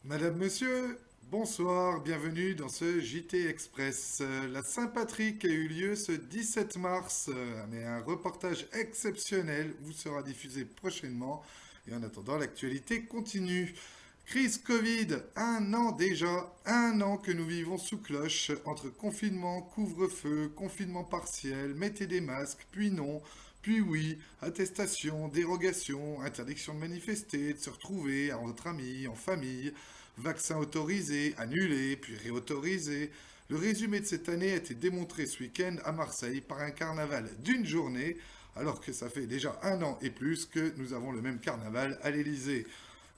Madame, Monsieur, bonsoir, bienvenue dans ce JT Express. La Saint-Patrick a eu lieu ce 17 mars, mais un reportage exceptionnel vous sera diffusé prochainement. Et en attendant, l'actualité continue. Crise Covid, un an déjà, un an que nous vivons sous cloche, entre confinement, couvre-feu, confinement partiel, mettez des masques, puis non, puis oui, attestation, dérogation, interdiction de manifester, de se retrouver entre amis, en famille, vaccin autorisé, annulé, puis réautorisé. Le résumé de cette année a été démontré ce week-end à Marseille par un carnaval d'une journée, alors que ça fait déjà un an et plus que nous avons le même carnaval à l'Élysée.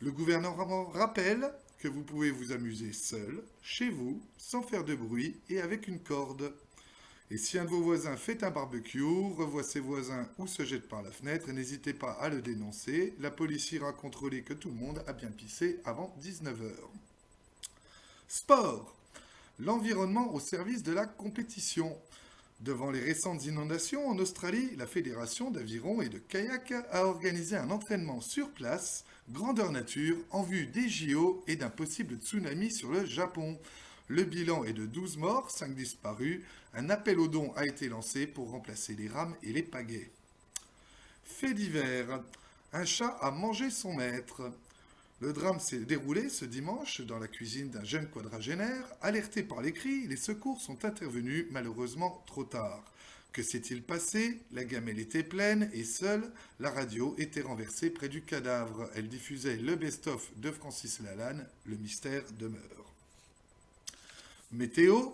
Le gouvernement rappelle que vous pouvez vous amuser seul, chez vous, sans faire de bruit et avec une corde. Et si un de vos voisins fait un barbecue, revoit ses voisins ou se jette par la fenêtre, n'hésitez pas à le dénoncer. La police ira contrôler que tout le monde a bien pissé avant 19 heures. Sport. L'environnement au service de la compétition. Devant les récentes inondations en Australie, la Fédération d'aviron et de kayak a organisé un entraînement sur place, grandeur nature, en vue des JO et d'un possible tsunami sur le Japon. Le bilan est de 12 morts, 5 disparus. Un appel aux dons a été lancé pour remplacer les rames et les pagaies. Fait divers. Un chat a mangé son maître. Le drame s'est déroulé ce dimanche dans la cuisine d'un jeune quadragénaire. Alerté par les cris, les secours sont intervenus, malheureusement trop tard. Que s'est-il passé? La gamelle était pleine et seule, la radio était renversée près du cadavre. Elle diffusait le best-of de Francis Lalanne. Le mystère demeure. Météo,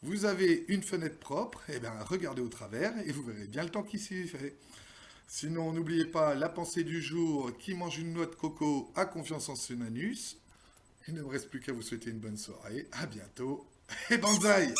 vous avez une fenêtre propre, eh bien regardez au travers et vous verrez bien le temps qui s'y fait. Sinon, n'oubliez pas la pensée du jour, qui mange une noix de coco a confiance en son anus. Il ne me reste plus qu'à vous souhaiter une bonne soirée, à bientôt et banzai!